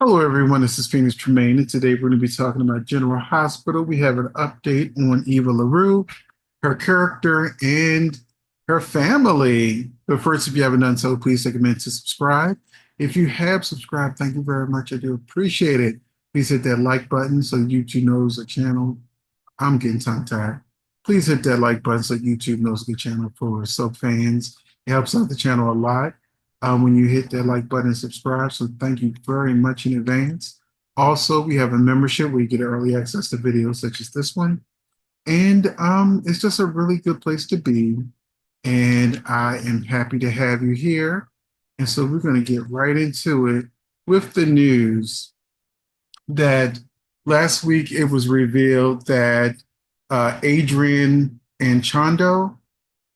Hello, everyone. This is Phoenix Tremaine, and today we're going to be talking about General Hospital. We have an update on Eva LaRue, her character, and her family. But first, if you haven't done so, please take a minute to subscribe. If you have subscribed, thank you very much. I do appreciate it. Please hit that like button so YouTube knows the channel. I'm getting tongue-tied. Please hit that like button so YouTube knows the channel for sub fans. It helps out the channel a lot when you hit that like button and subscribe. So thank you very much in advance. Also, we have a membership where you get early access to videos such as this one. And it's just a really good place to be. And I am happy to have you here. And so we're going to get right into it with the news that last week it was revealed that Adrian Anchondo,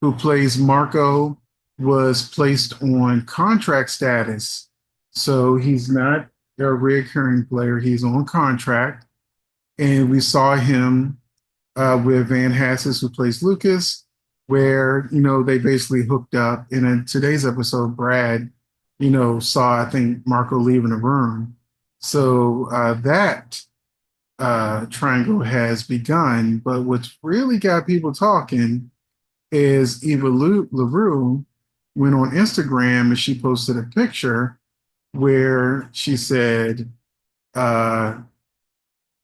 who plays Marco, was placed on contract status. So he's not a recurring player, he's on contract. And we saw him with Van Hasses, who plays Lucas, where, they basically hooked up. And in today's episode, Brad, saw, I think, Marco leaving the room. So that triangle has begun. But what's really got people talking is Eva LaRue went on Instagram and she posted a picture where she said, General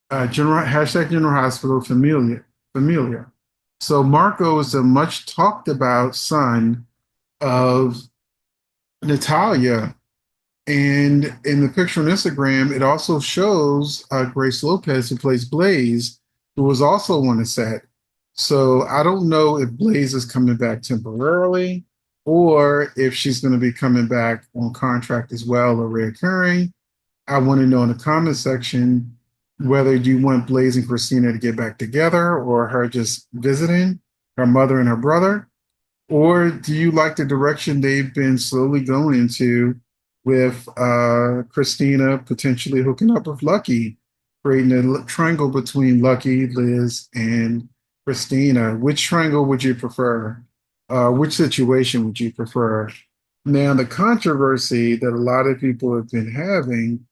Hospital Familia. So Marco is a much talked about son of Natalia. And in the picture on Instagram, it also shows Grace Lopez, who plays Blaze, who was also on the set. So I don't know if Blaze is coming back temporarily or if she's going to be coming back on contract as well or reoccurring. I want to know in the comment section whether you want Blaze and Christina to get back together or her just visiting her mother and her brother, or do you like the direction they've been slowly going into with Christina potentially hooking up with Lucky, creating a triangle between Lucky, Liz, and Christina? Which triangle would you prefer? Which situation would you prefer? Now, the controversy that a lot of people have been having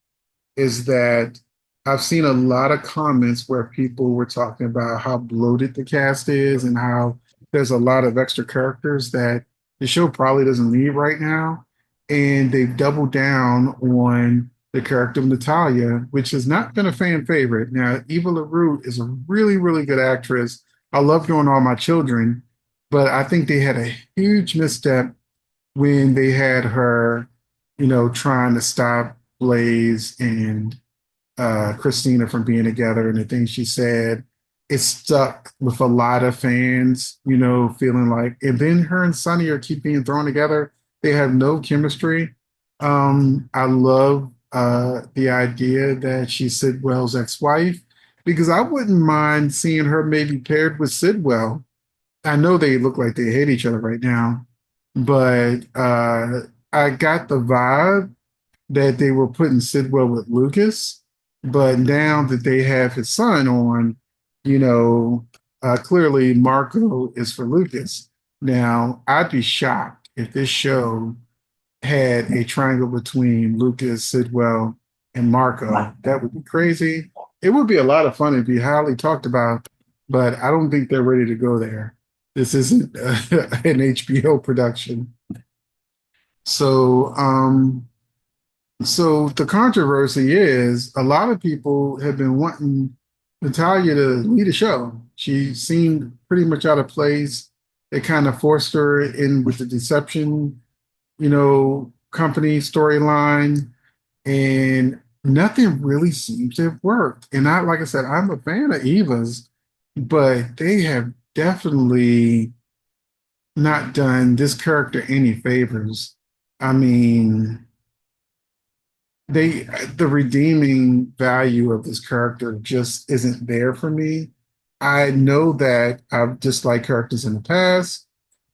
is that I've seen a lot of comments where people were talking about how bloated the cast is and how there's a lot of extra characters that the show probably doesn't need right now. And they've doubled down on the character of Natalia, which has not been a fan favorite. Now, Eva LaRue is a really, really good actress. I love her in All My Children, but I think they had a huge misstep when they had her, trying to stop Blaze and Christina from being together, and the things she said, it stuck with a lot of fans, feeling like, and then her and Sonny are keep being thrown together. They have no chemistry. I love the idea that she's Sidwell's ex-wife because I wouldn't mind seeing her maybe paired with Sidwell. I know they look like they hate each other right now, but I got the vibe that they were putting Sidwell with Lucas, but now that they have his son on, clearly Marco is for Lucas. Now, I'd be shocked if this show had a triangle between Lucas, Sidwell, and Marco. That would be crazy. It would be a lot of fun. It'd be highly talked about, but I don't think they're ready to go there. This isn't an HBO production. So, so the controversy is a lot of people have been wanting Natalia to lead a show. She seemed pretty much out of place. They kind of forced her in with the deception, company storyline, and nothing really seems to have worked. And like I said, I'm a fan of Eva's, but they have definitely not done this character any favors. I mean, they the redeeming value of this character just isn't there for me. I know that I've disliked characters in the past,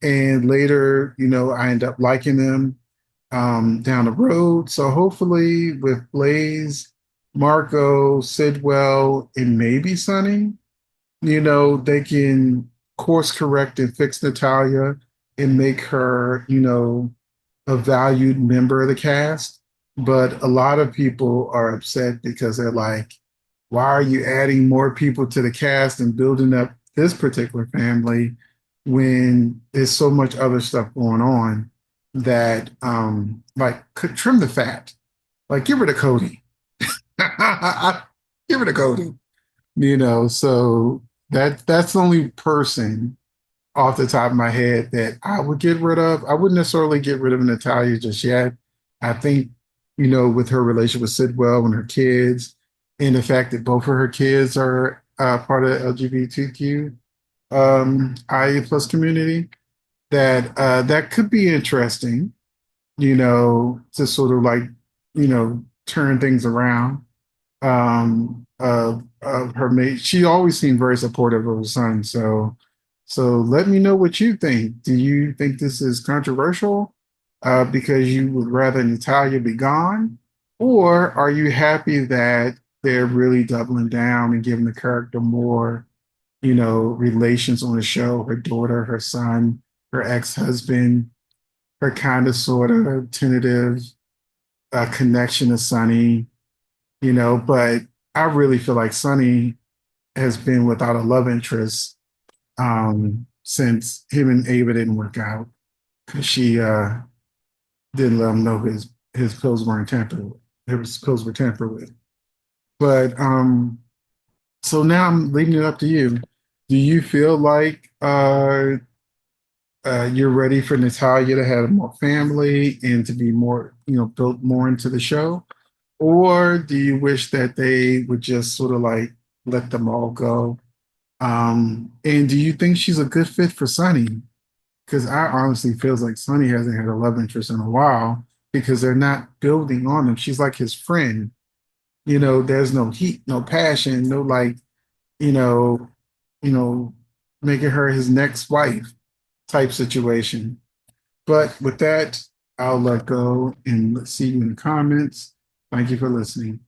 and later, I end up liking them down the road. So hopefully, with Blaze, Marco, Sidwell, and maybe Sonny, they can course correct and fix Natalia and make her, a valued member of the cast. But a lot of people are upset because they're like, why are you adding more people to the cast and building up this particular family when there's so much other stuff going on that like could trim the fat. Like get rid of Cody. Get rid of Cody. So that's the only person off the top of my head that I would get rid of. I wouldn't necessarily get rid of Natalia just yet. I think, with her relationship with Sidwell and her kids, and the fact that both of her kids are part of the LGBTQ IA plus community, that could be interesting, to sort of like, turn things around. Of her mate. She always seemed very supportive of her son. So let me know what you think. Do you think this is controversial because you would rather Natalia be gone? Or are you happy that they're really doubling down and giving the character more, relations on the show, her daughter, her son, her ex-husband, her kind of sort of tentative connection to Sonny, but I really feel like Sonny has been without a love interest since him and Ava didn't work out because she didn't let him know his pills weren't tampered with. His pills were tampered with. But so now I'm leaving it up to you. Do you feel like you're ready for Natalia to have more family and to be more, built more into the show? Or do you wish that they would just sort of like let them all go? And do you think she's a good fit for Sunny? Because I honestly feels like Sonny hasn't had a love interest in a while because they're not building on him. She's like his friend. There's no heat, no passion, no like, you know, you know, making her his next wife type situation. But with that, I'll let go and see you in the comments. Thank you for listening.